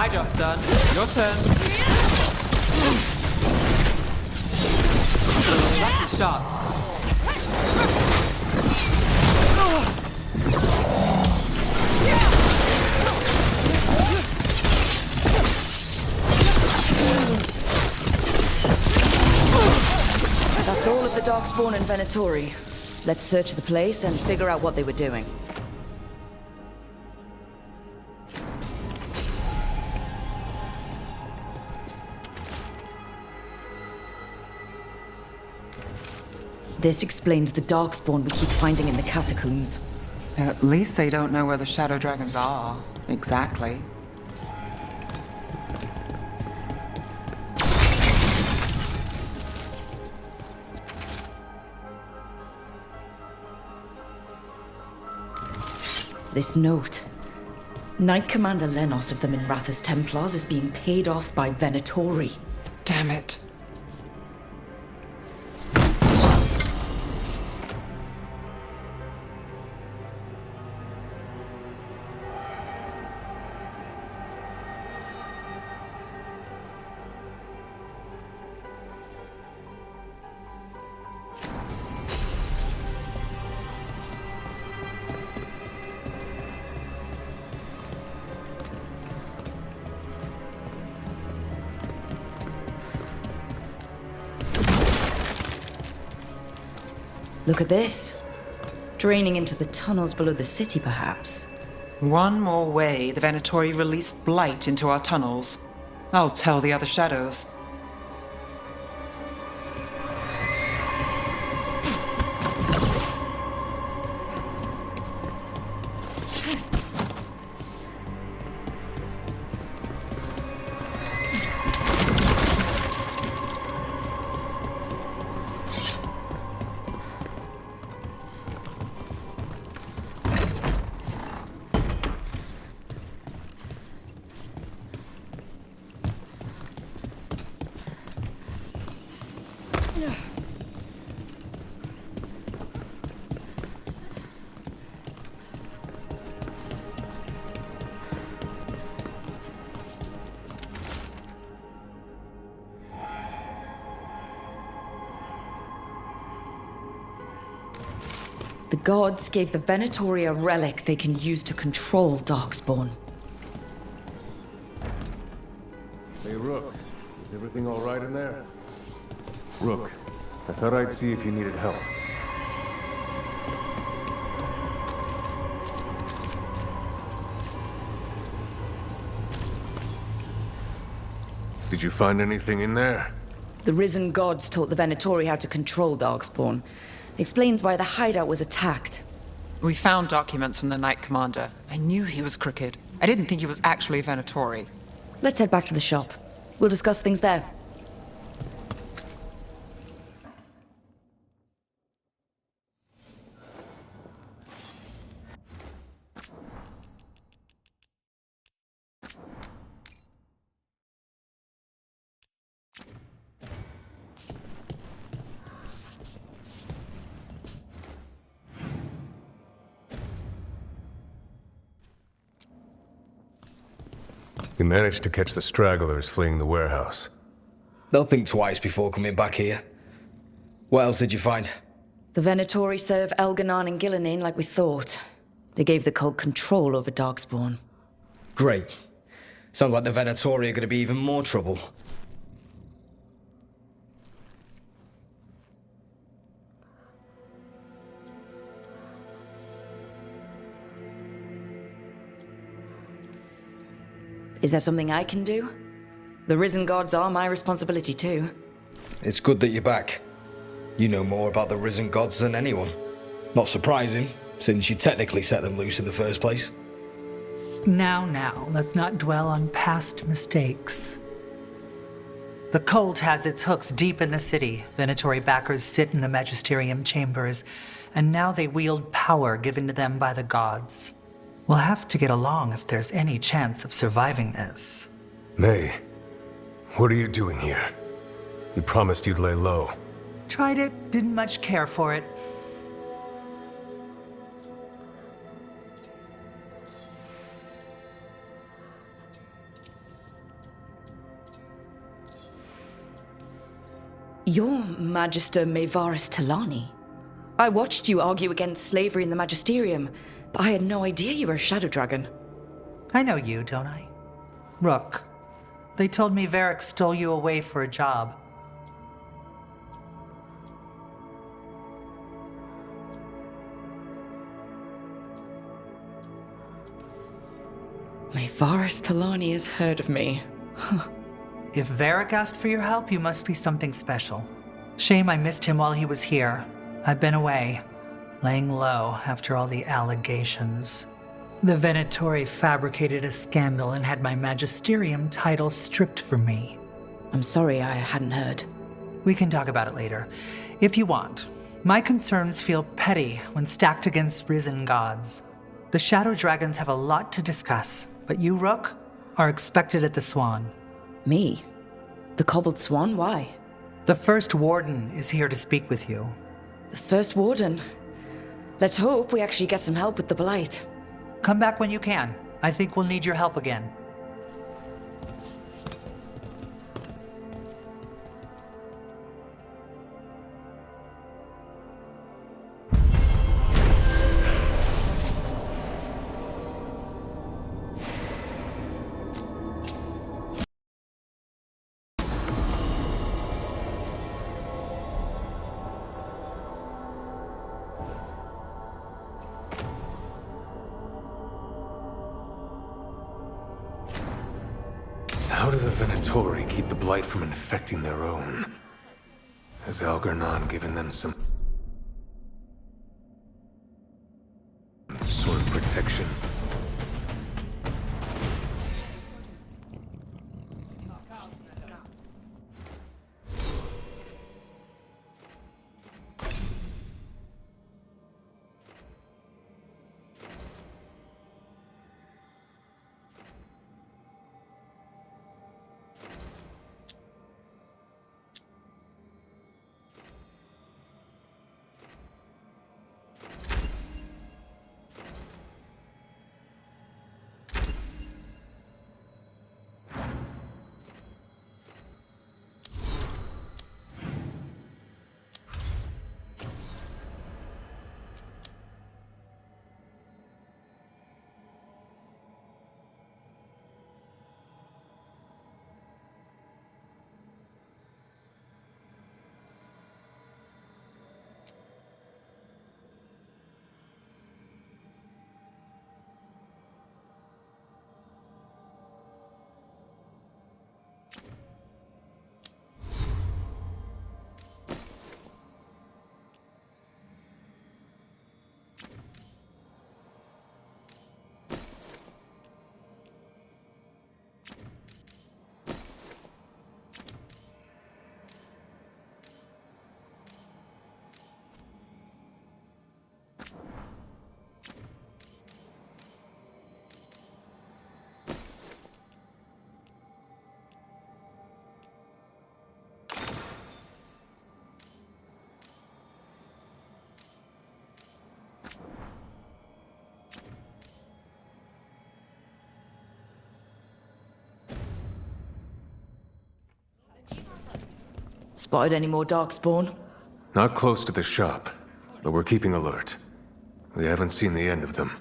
My job's done. Your turn. Lucky shot. That's all of the Darkspawn and Venatori. Let's search the place and figure out what they were doing. This explains the Darkspawn we keep finding in the catacombs. At least they don't know where the Shadow Dragons are. Exactly. This note. Knight Commander Lenos of the Minrathous Templars is being paid off by Venatori. Damn it. Look at this. Draining into the tunnels below the city, perhaps. One more way the Venatori released blight into our tunnels. I'll tell the other shadows. The gods gave the Venatori a relic they can use to control Darkspawn. Hey, Rook. Is everything all right in there? Rook, I thought I'd see if you needed help. Did you find anything in there? The risen gods taught the Venatori how to control Darkspawn. Explains why the hideout was attacked. We found documents from the Knight Commander. I knew he was crooked. I didn't think he was actually a Venatori. Let's head back to the shop. We'll discuss things there. You managed to catch the stragglers fleeing the warehouse. They'll think twice before coming back here. What else did you find? The Venatori serve Elganon and Gillenane like we thought. They gave the cult control over Darkspawn. Great. Sounds like the Venatori are going to be even more trouble. Is there something I can do? The risen gods are my responsibility too. It's good that you're back. You know more about the risen gods than anyone. Not surprising, since you technically set them loose in the first place. Now, let's not dwell on past mistakes. The cult has its hooks deep in the city. Venatori backers sit in the Magisterium chambers, and now they wield power given to them by the gods. We'll have to get along if there's any chance of surviving this. May, what are you doing here? You promised you'd lay low. Tried it, didn't much care for it. You're Magister Maevaris Talani. I watched you argue against slavery in the Magisterium, but I had no idea you were a Shadow Dragon. I know you, don't I? Rook. They told me Varric stole you away for a job. Maevaris Talani has heard of me. If Varric asked for your help, you must be something special. Shame I missed him while he was here. I've been away, laying low after all the allegations. The Venatori fabricated a scandal and had my Magisterium title stripped from me. I'm sorry I hadn't heard. We can talk about it later, if you want. My concerns feel petty when stacked against risen gods. The Shadow Dragons have a lot to discuss, but you, Rook, are expected at the Swan. Me? The Cobbled Swan? Why? The First Warden is here to speak with you. The First Warden? Let's hope we actually get some help with the Blight. Come back when you can. I think we'll need your help again. How do the Venatori keep the Blight from infecting their own? Has Algernon given them some sort of protection? Spotted any more Darkspawn? Not close to the shop, but we're keeping alert. We haven't seen the end of them.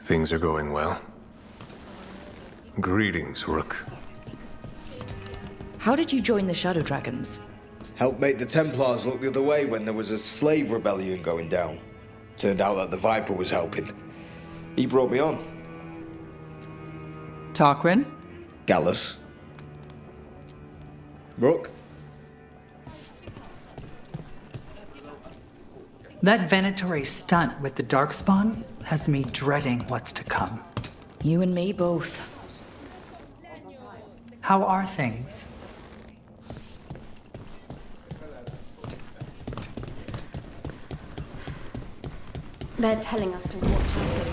Things are going well. Greetings, Rook. How did you join the Shadow Dragons? Helped make the Templars look the other way when there was a slave rebellion going down. Turned out that the Viper was helping. He brought me on. Tarquin? Gallus. Rook? That Venatori stunt with the Darkspawn has me dreading what's to come. You and me both. How are things? They're telling us to watch out.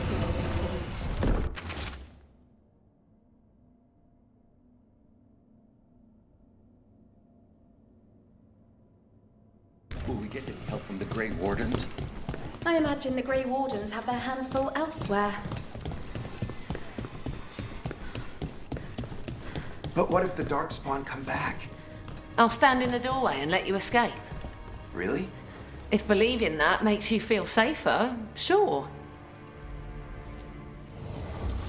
Will we get any help from the Grey Wardens? I imagine the Grey Wardens have their hands full elsewhere. But what if the Darkspawn come back? I'll stand in the doorway and let you escape. Really? If believing that makes you feel safer, sure.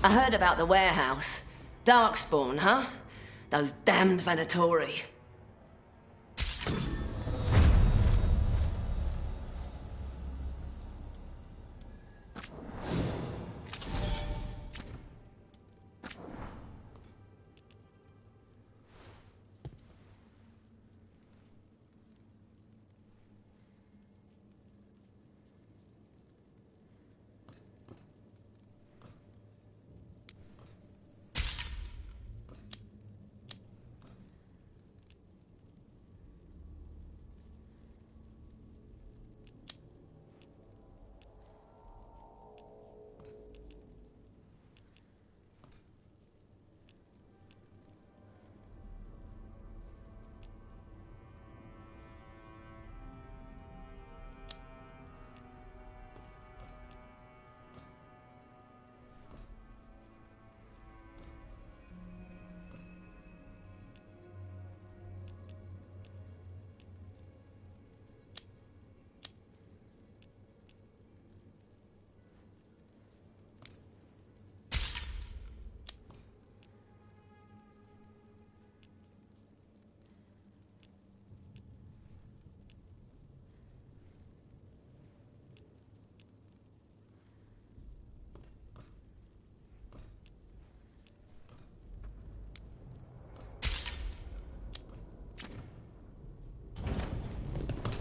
I heard about the warehouse. Darkspawn, huh? Those damned Venatori.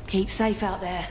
Keep safe out there.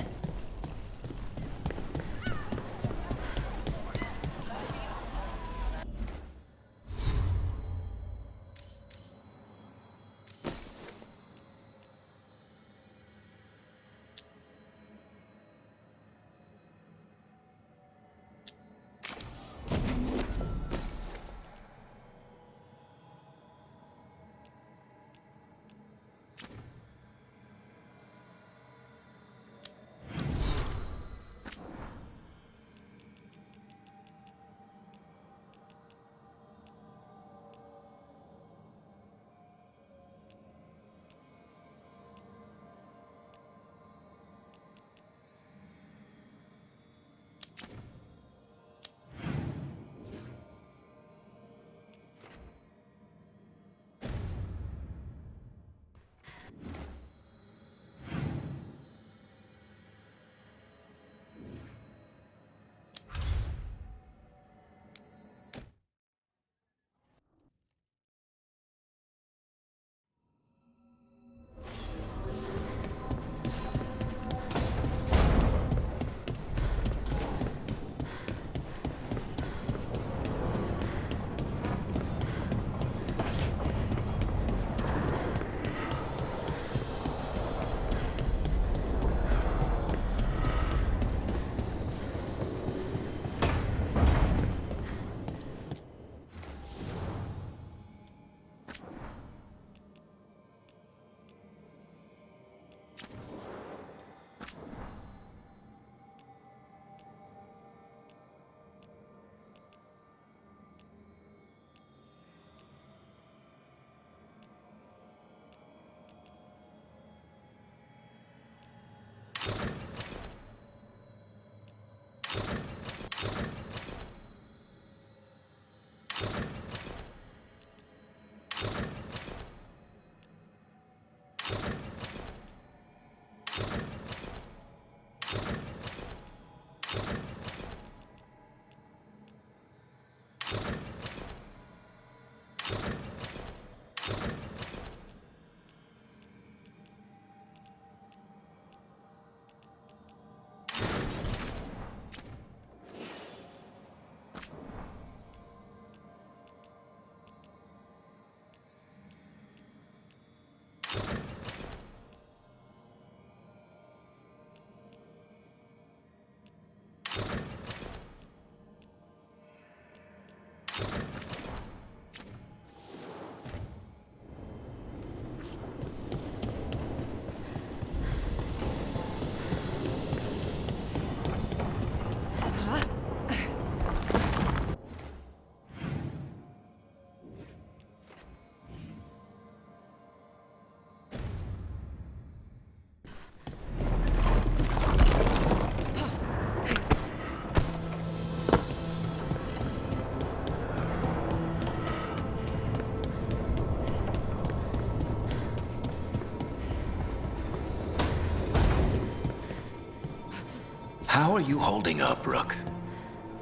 How are you holding up, Rook?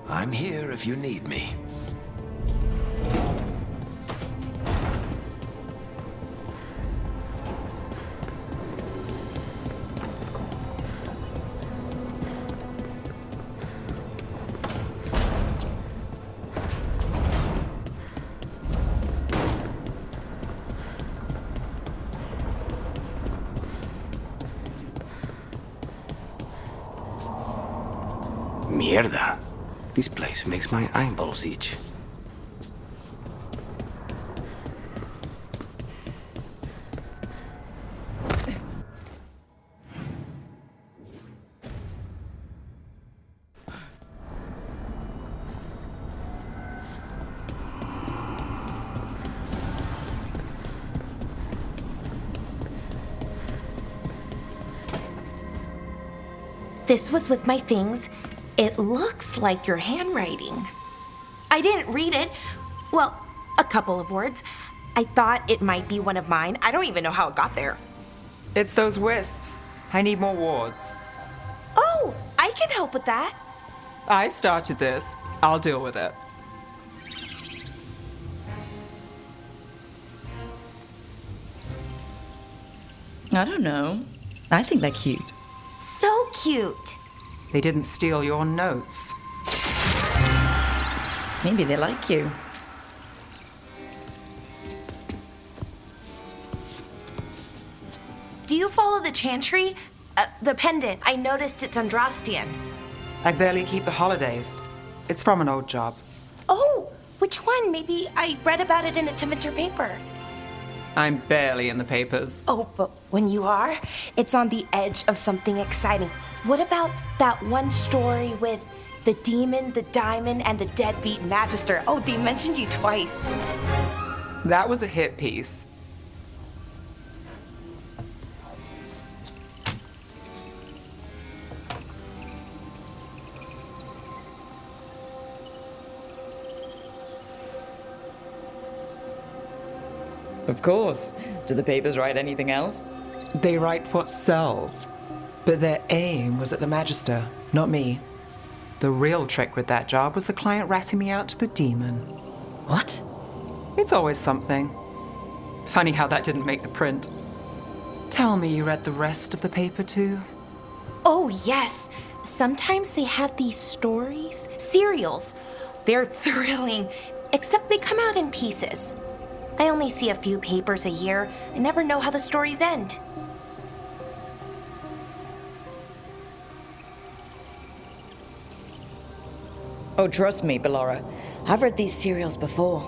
I'm here if you need me. Mierda. This place makes my eyeballs itch. This was with my things. It looks like your handwriting. I didn't read it. Well, a couple of words. I thought it might be one of mine. I don't even know how it got there. It's those wisps. I need more wards. Oh, I can help with that. I started this. I'll deal with it. I don't know. I think they're cute. So cute. They didn't steal your notes. Maybe they like you. Do you follow the chantry? The pendant. I noticed it's Andrastian. I barely keep the holidays. It's from an old job. Oh, which one? Maybe I read about it in a Tevinter paper. I'm barely in the papers. Oh, but when you are, it's on the edge of something exciting. What about that one story with the demon, the diamond, and the deadbeat magister? Oh, they mentioned you twice. That was a hit piece. Of course. Do the papers write anything else? They write what sells. But their aim was at the Magister, not me. The real trick with that job was the client ratting me out to the demon. What? It's always something. Funny how that didn't make the print. Tell me you read the rest of the paper too? Oh, yes. Sometimes they have these stories, serials. They're thrilling, except they come out in pieces. I only see a few papers a year. I never know how the stories end. Oh, trust me, Ballora. I've read these serials before.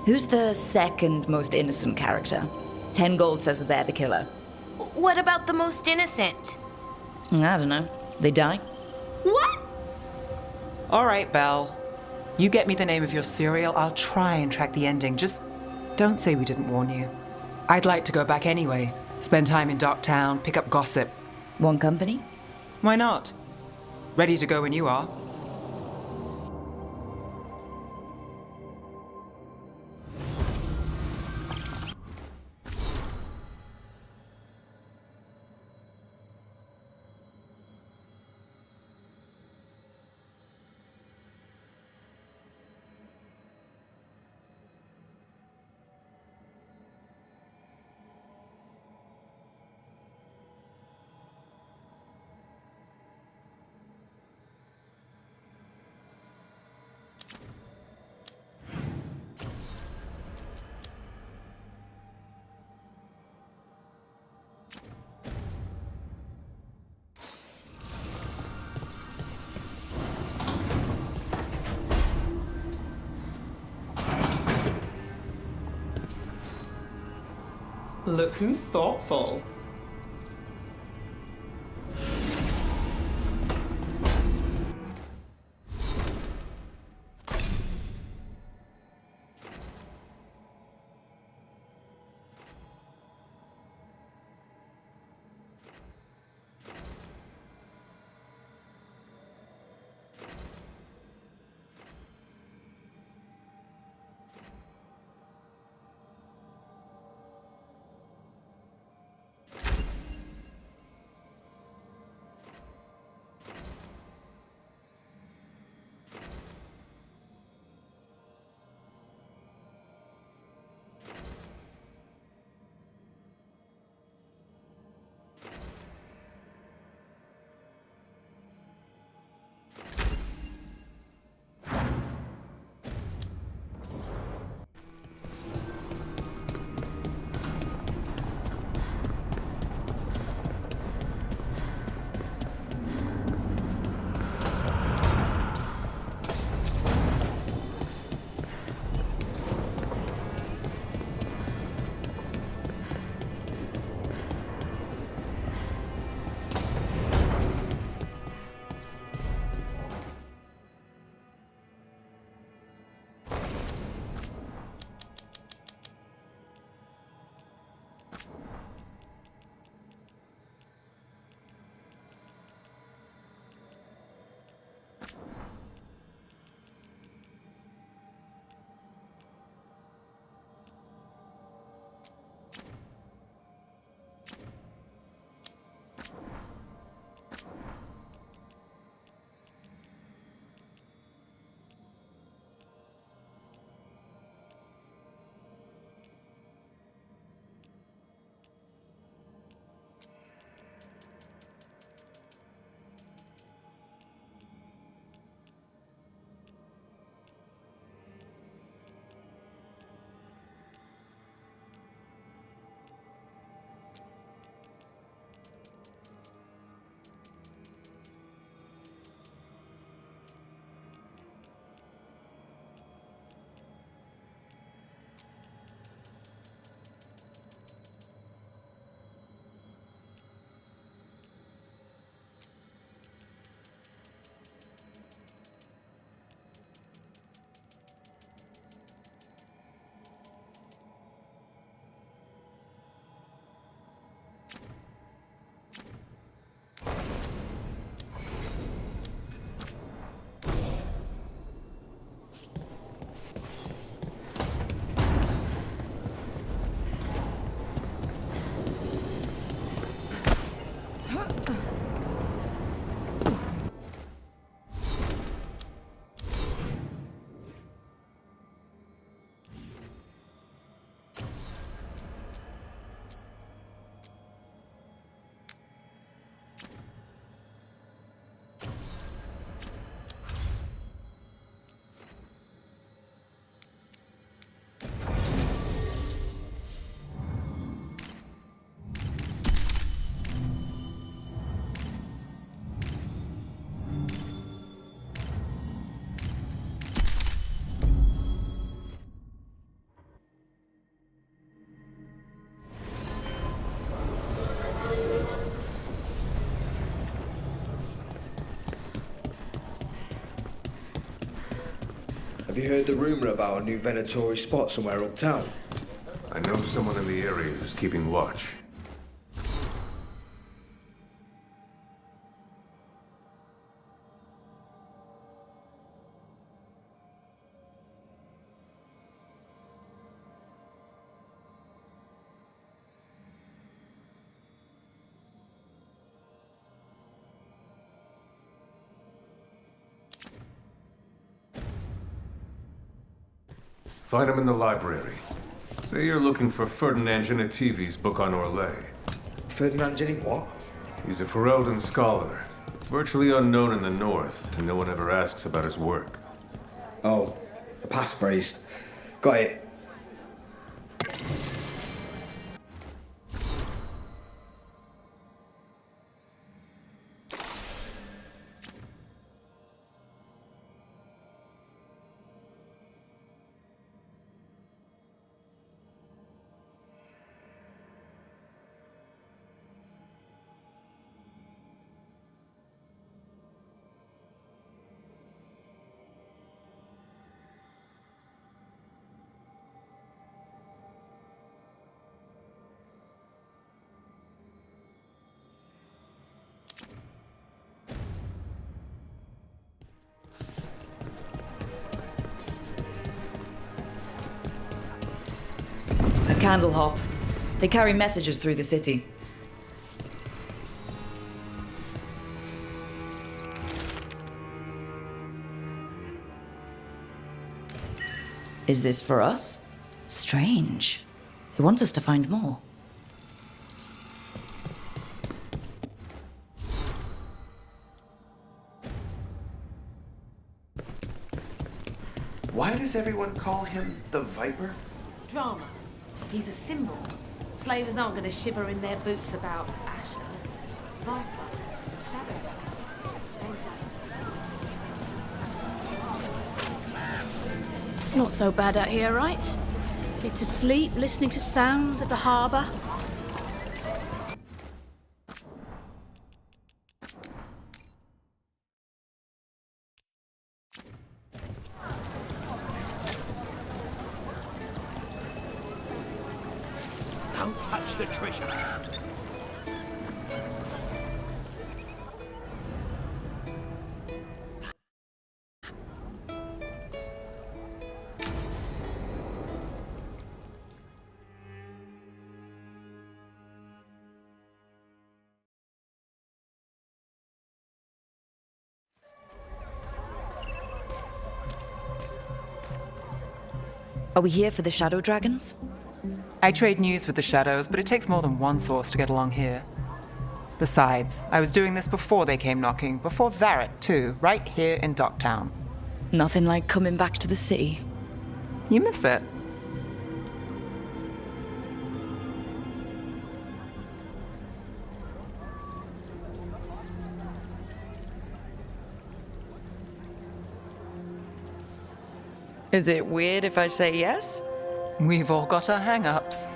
Who's the second most innocent character? 10 gold says that they're the killer. What about the most innocent? I don't know. They die? What? All right, Belle. You get me the name of your serial, I'll try and track the ending. Just don't say we didn't warn you. I'd like to go back anyway. Spend time in Darktown, pick up gossip. One company? Why not? Ready to go when you are. Look who's thoughtful. Have you heard the rumour about a new Venatori spot somewhere uptown? I know someone in the area who's keeping watch. Find him in the library. Say you're looking for Ferdinand Genetivi's book on Orlais. Ferdinand Jenny what? He's a Ferelden scholar, virtually unknown in the north, and no one ever asks about his work. Oh, a passphrase. Got it. A candle hop. They carry messages through the city. Is this for us? Strange. They want us to find more. Why does everyone call him the Viper? Drama. He's a symbol. Slavers aren't going to shiver in their boots about Asher. Viper. Shadow. It's not so bad out here, right? Get to sleep listening to sounds of the harbour. Don't touch the treasure. Are we here for the Shadow Dragons? I trade news with the Shadows, but it takes more than one source to get along here. Besides, I was doing this before they came knocking, before Varret, too, right here in Docktown. Nothing like coming back to the city. You miss it. Is it weird if I say yes? We've all got our hang-ups.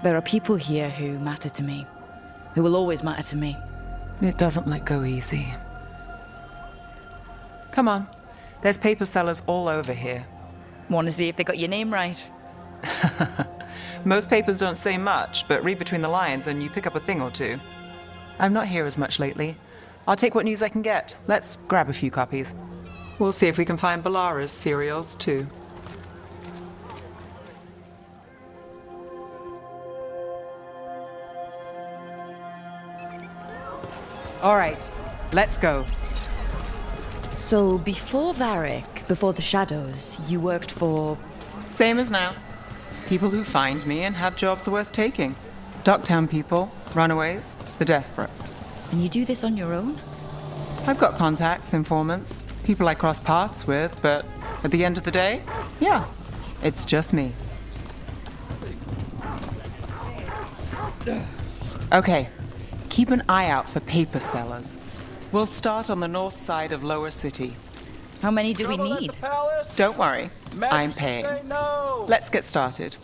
There are people here who matter to me, who will always matter to me. It doesn't let go easy. Come on. There's paper sellers all over here. Want to see if they got your name right? Most papers don't say much, but read between the lines and you pick up a thing or two. I'm not here as much lately. I'll take what news I can get. Let's grab a few copies. We'll see if we can find Ballara's cereals, too. All right, let's go. So before Varric, before the Shadows, you worked for... Same as now. People who find me and have jobs worth taking. Docktown people, runaways, the desperate. And you do this on your own? I've got contacts, informants, people I cross paths with, but at the end of the day, yeah, it's just me. Okay, keep an eye out for paper sellers. We'll start on the north side of Lower City. How many do we need? Don't worry, I'm paying. Let's get started.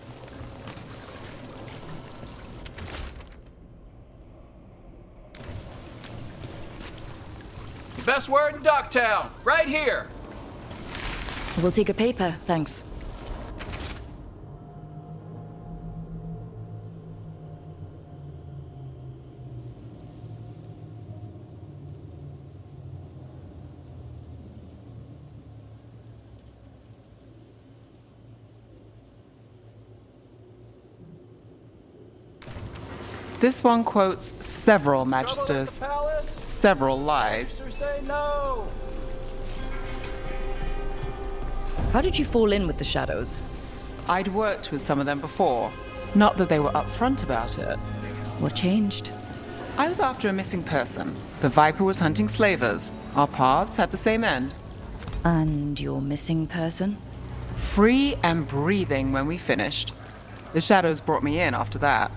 Best word in Docktown, right here. We'll take a paper, thanks. This one quotes several magisters, several lies. How did you fall in with the Shadows? I'd worked with some of them before. Not that they were upfront about it. What changed? I was after a missing person. The Viper was hunting slavers. Our paths had the same end. And your missing person? Free and breathing when we finished. The Shadows brought me in after that.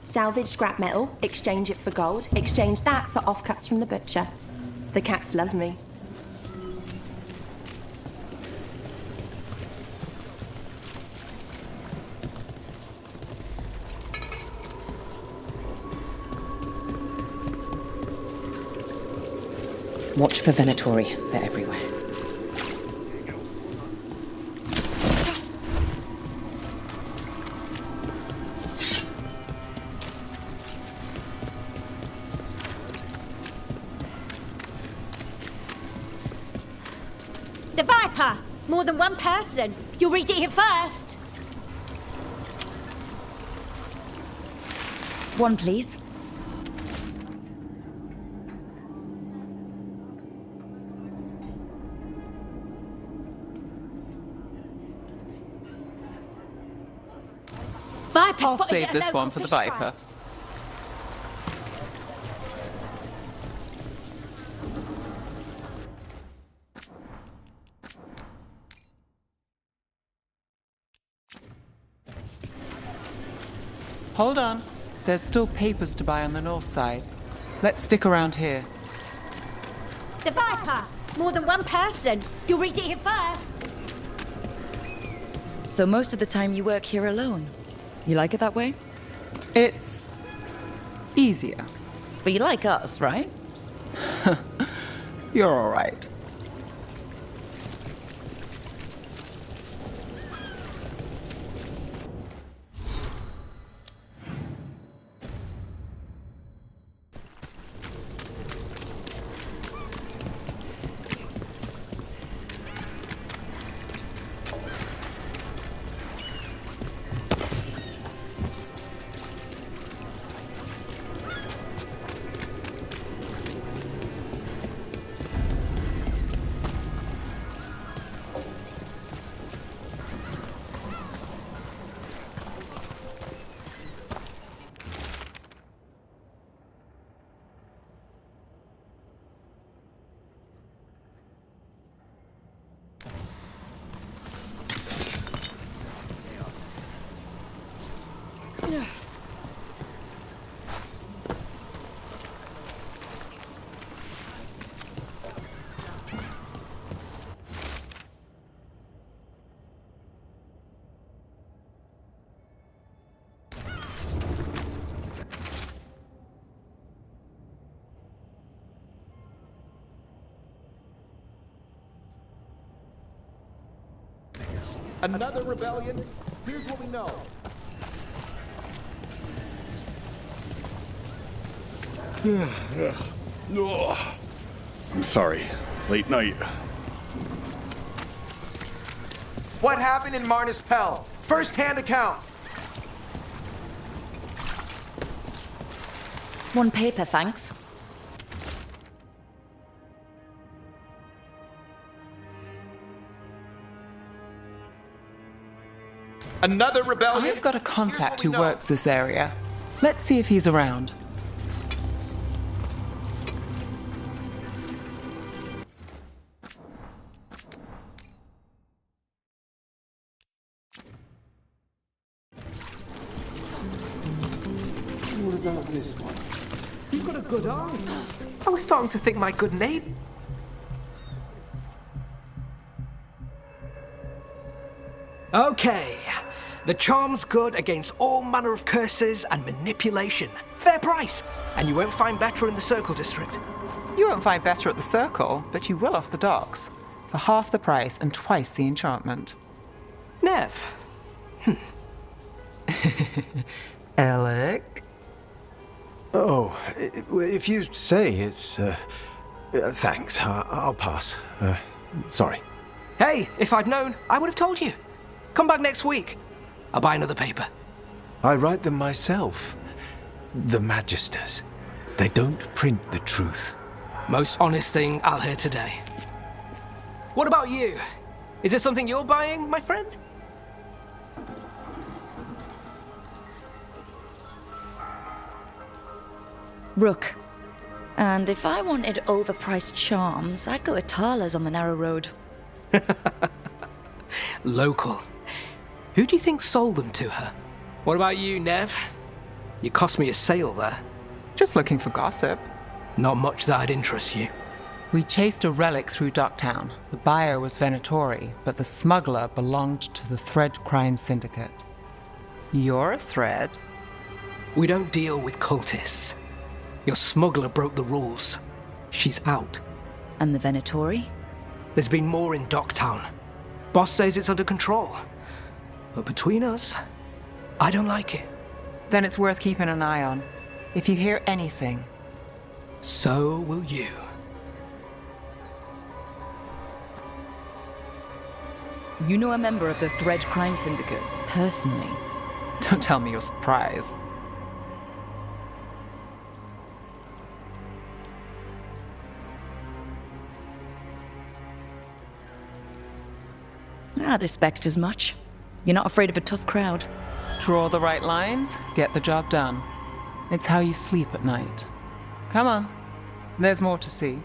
Salvage scrap metal, exchange it for gold, exchange that for offcuts from the butcher. The cats love me. Watch for Venatori. They're everywhere. The Viper! More than one person. You'll read it here first. One, please. Viper I'll spotted save at a this local one for the fish fry. Viper. Hold on. There's still papers to buy on the north side. Let's stick around here. The Viper! More than one person. You'll read it here first. So most of the time you work here alone. You like it that way? It's easier. But you like us, right? You're all right. Another rebellion? Here's what we know. I'm sorry. Late night. What happened in Marnus Pell? First-hand account. One paper, thanks. Another rebellion? I've got a contact who works this area. Let's see if he's around. What about this one? You've got a good eye. I was starting to think my good name. Okay. The charm's good against all manner of curses and manipulation. Fair price. And you won't find better in the Circle District. You won't find better at the Circle, but you will off the docks. For half the price and twice the enchantment. Nev. Alec? Oh, if you say it's... thanks. I'll pass. Sorry. Hey, if I'd known, I would have told you. Come back next week. I'll buy another paper. I write them myself. The Magisters. They don't print the truth. Most honest thing I'll hear today. What about you? Is there something you're buying, my friend? Rook. And if I wanted overpriced charms, I'd go to Tala's on the narrow road. Local. Who do you think sold them to her? What about you, Nev? You cost me a sale there. Just looking for gossip. Not much that'd interest you. We chased a relic through Ducktown. The buyer was Venatori, but the smuggler belonged to the Thread Crime Syndicate. You're a Thread? We don't deal with cultists. Your smuggler broke the rules. She's out. And the Venatori? There's been more in Ducktown. Boss says it's under control. But between us, I don't like it. Then it's worth keeping an eye on. If you hear anything. So will you. You know a member of the Thread Crime Syndicate, personally? Don't tell me you're surprised. I'd expect as much. You're not afraid of a tough crowd. Draw the right lines, get the job done. It's how you sleep at night. Come on, there's more to see.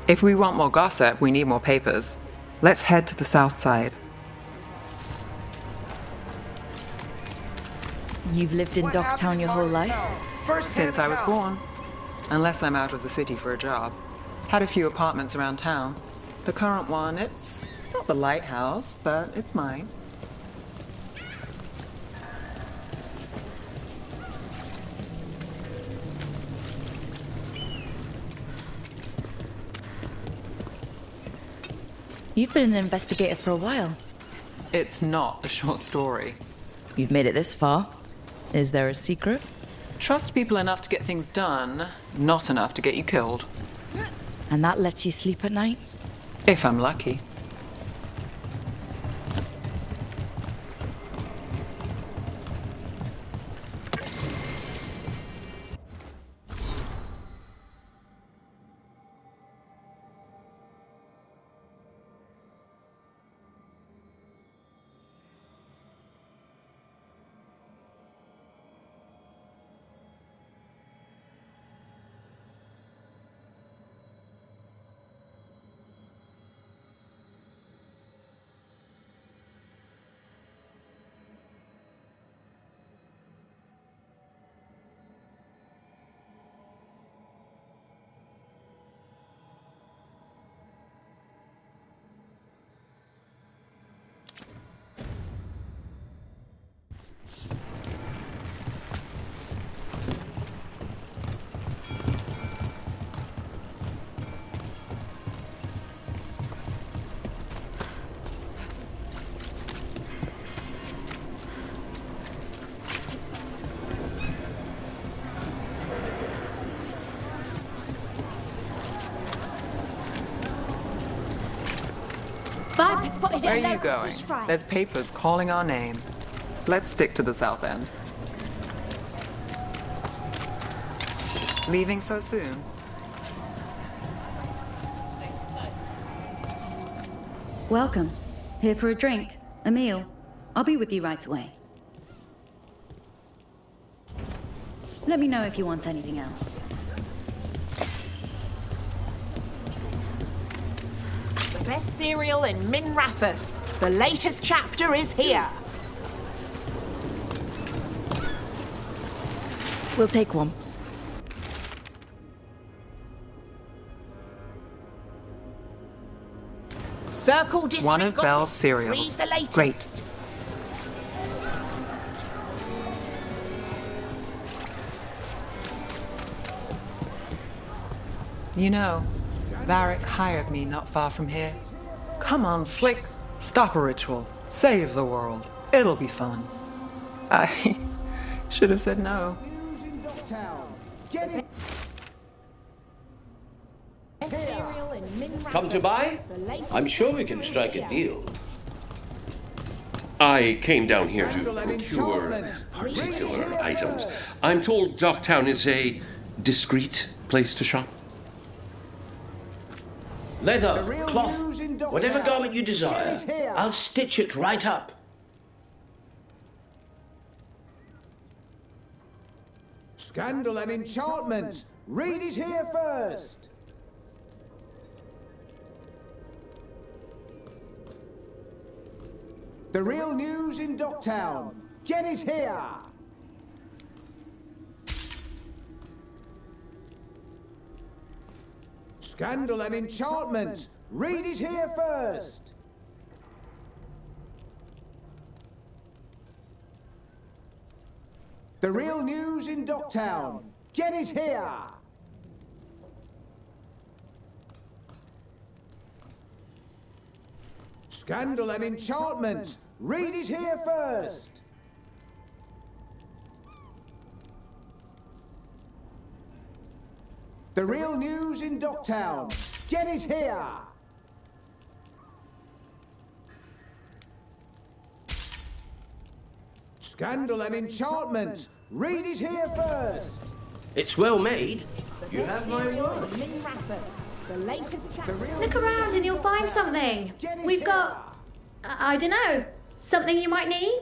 If we want more gossip, we need more papers. Let's head to the south side. You've lived in Ducktown your whole life? Since I was born. Unless I'm out of the city for a job. Had a few apartments around town. The current one, it's not the lighthouse, but it's mine. You've been an investigator for a while. It's not a short story. You've made it this far. Is there a secret? Trust people enough to get things done, not enough to get you killed. And that lets you sleep at night? If I'm lucky. Where are you going? There's papers calling our name. Let's stick to the south end. Leaving so soon? Welcome. Here for a drink, a meal. I'll be with you right away. Let me know if you want anything else. The best cereal in Minrathous. The latest chapter is here. We'll take one. Circle District One of gossip. Belle's cereals. Read the latest. Great. You know, Varric hired me not far from here. Come on, Slick. Stop a ritual. Save the world. It'll be fun. I should have said no. Come to buy? I'm sure we can strike a deal. I came down here to procure particular items. I'm told Docktown is a discreet place to shop. Leather, cloth, whatever garment you desire. I'll stitch it right up. Scandal and enchantment. Reed is here first. The real news in Docktown. Get it here. Scandal and enchantment. Reed is here first. The real news in Docktown. Get it here. Scandal and enchantment. Reed is here first. The real news in Docktown. Get it here. Scandal and enchantment. Reed is here first. It's well made. You have my word. The latest chapter. Look around and you'll find something. We've got, I don't know, something you might need?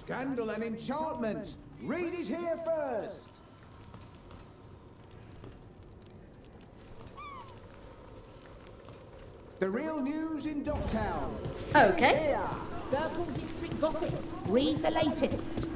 Scandal and enchantment. Reed is here first. The real news in Docktown. Okay. Circle District Gossip. Read the latest.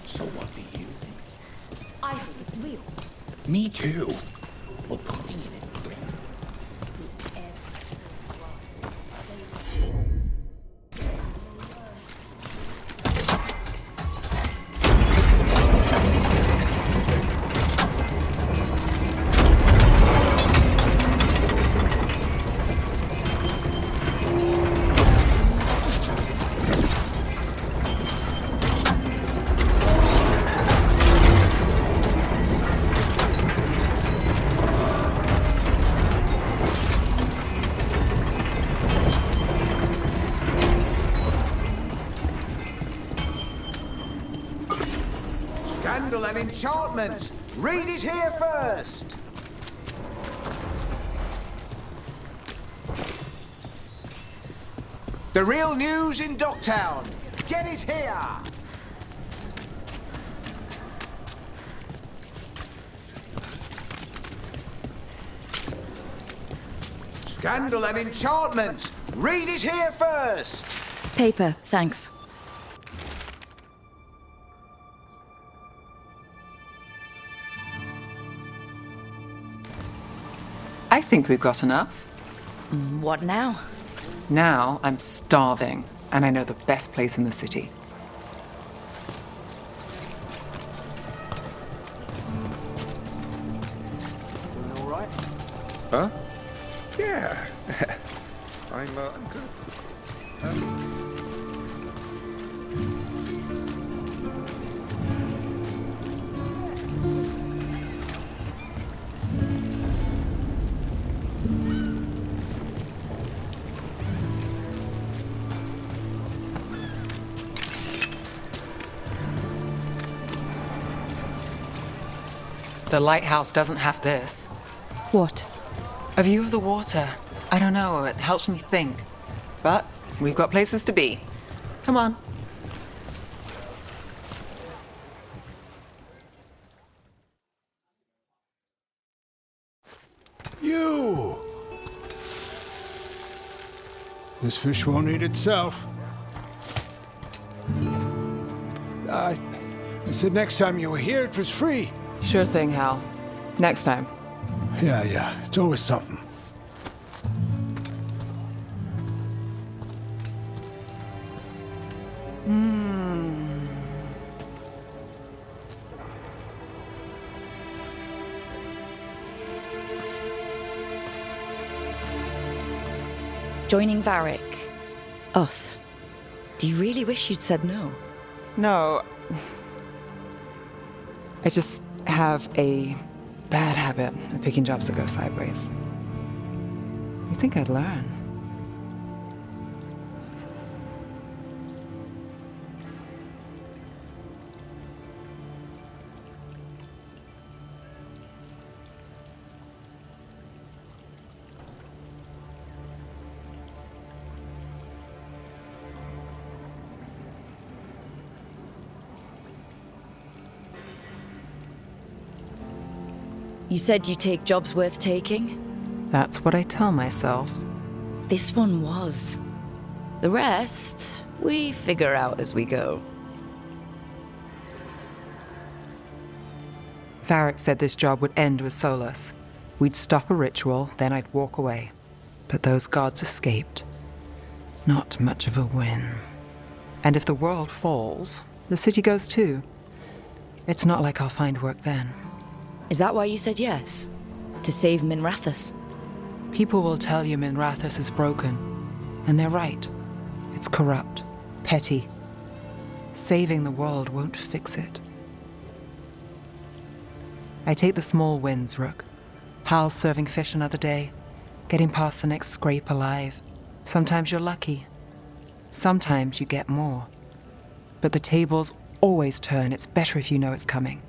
So what do you think? I think it's real. Me too. We're putting it in print. Scandal and enchantment. Reed is here first. The real news in Docktown. Get it here. Scandal and enchantment. Reed is here first. Paper, thanks. I think we've got enough. What now? Now I'm starving, and I know the best place in the city. Doing all right? Huh? Yeah. I'm good. The lighthouse doesn't have this. What? A view of the water. I don't know, it helps me think. But we've got places to be. Come on. You! This fish won't eat itself. I said next time you were here, it was free. Sure thing, Hal. Next time. Yeah, it's always something. Joining Varric. Us. Do you really wish you'd said no? No. I just have a bad habit of picking jobs that go sideways. You think I'd learn? You said you take jobs worth taking? That's what I tell myself. This one was. The rest, we figure out as we go. Varric said this job would end with Solus. We'd stop a ritual, then I'd walk away. But those gods escaped. Not much of a win. And if the world falls, the city goes too. It's not like I'll find work then. Is that why you said yes? To save Minrathous? People will tell you Minrathous is broken. And they're right. It's corrupt. Petty. Saving the world won't fix it. I take the small wins, Rook. Hal's serving fish another day. Getting past the next scrape alive. Sometimes you're lucky. Sometimes you get more. But the tables always turn. It's better if you know it's coming.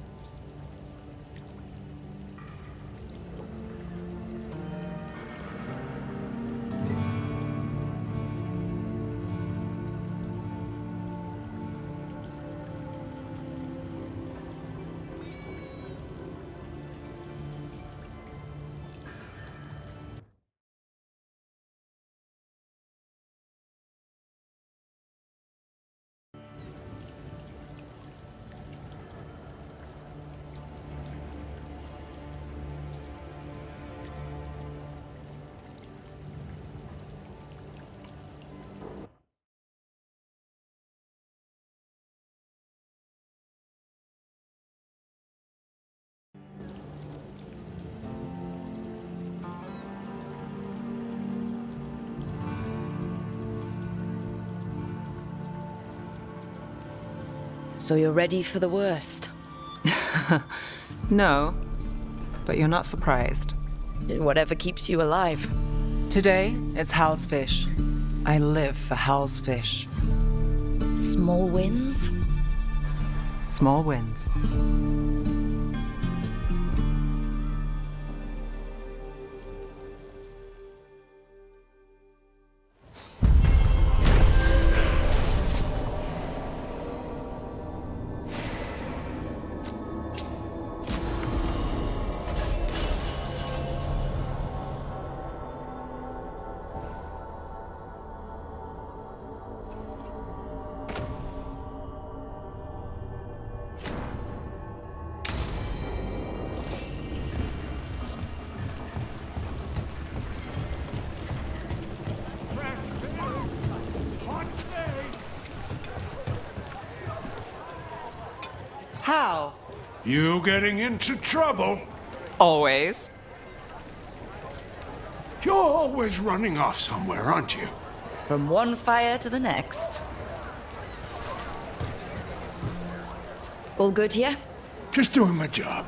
So you're ready for the worst? No, but you're not surprised. Whatever keeps you alive. Today, it's Hal's fish. I live for Hal's fish. Small wins? Small wins. Hal! You getting into trouble? Always. You're always running off somewhere, aren't you? From one fire to the next. All good here? Just doing my job.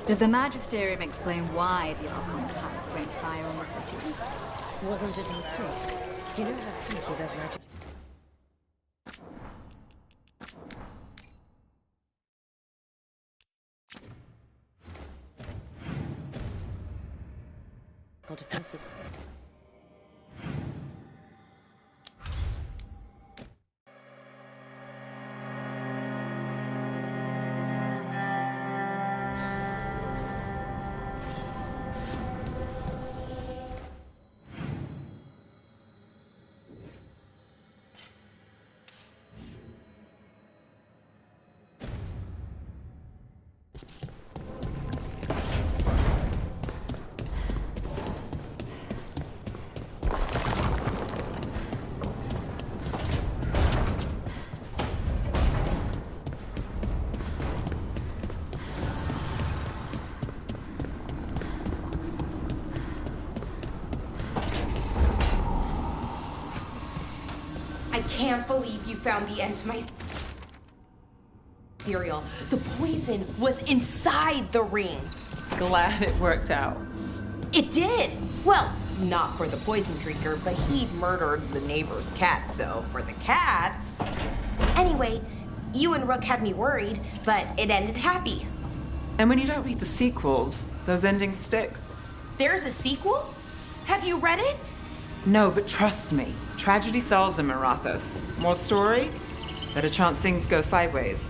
Did the Magisterium explain why the Archon attacks rained fire on the city? Wasn't it a mistake? You know how freaky those magic... defense system. I can't believe you found the end to my cereal. The poison was inside the ring. Glad it worked out. It did. Well, not for the poison drinker, but he'd murdered the neighbor's cat, so for the cats. Anyway, you and Rook had me worried, but it ended happy. And when you don't read the sequels, those endings stick. There's a sequel? Have you read it? No, but trust me, tragedy sells in Marathas. More story, better chance things go sideways.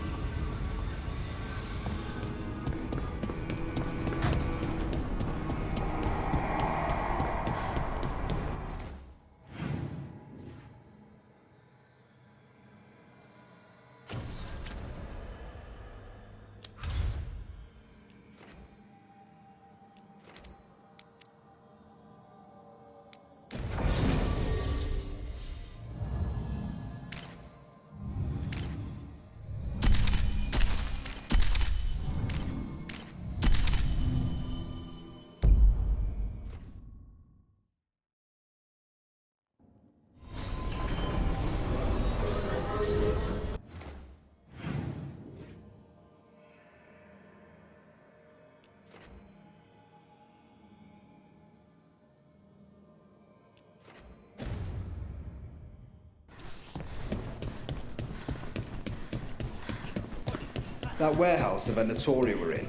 That warehouse the Venatori were in,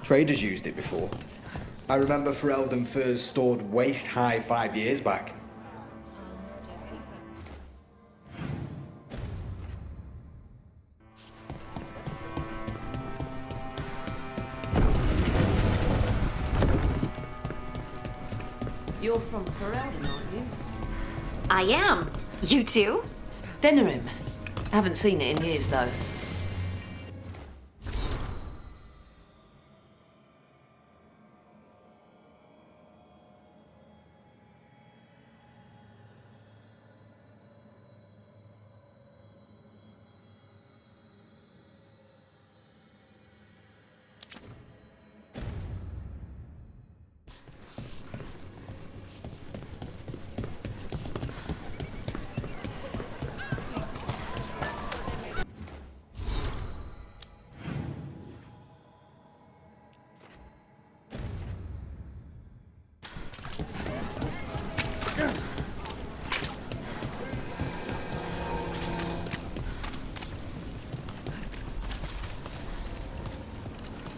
traders used it before. I remember Ferelden furs stored waist-high 5 years back. You're from Ferelden, aren't you? I am. You too? Denerim. Haven't seen it in years, though.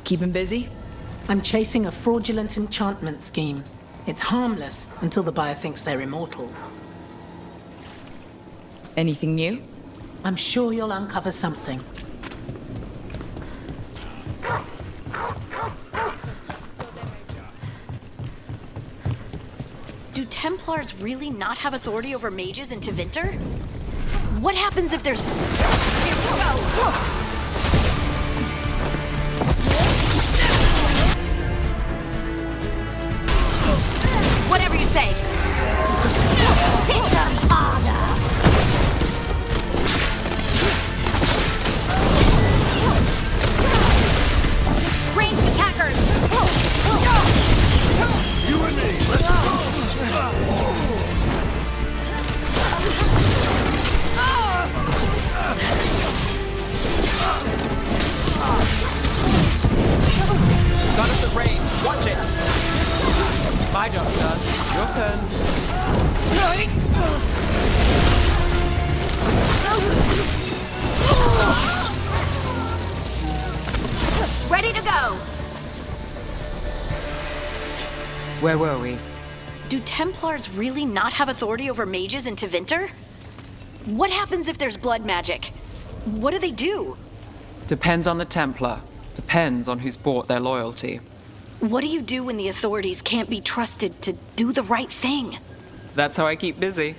Keeping busy? I'm chasing a fraudulent enchantment scheme. It's harmless until the buyer thinks they're immortal. Anything new? I'm sure you'll uncover something. Do Templars really not have authority over mages in Tevinter? What happens if there's... Whatever you say. Hit them harder. Ranged attackers. You and me, let's go. go! Where were we? Do Templars really not have authority over mages in Tevinter? What happens if there's blood magic? What do they do? Depends on the Templar. Depends on who's bought their loyalty. What do you do when the authorities can't be trusted to do the right thing? That's how I keep busy.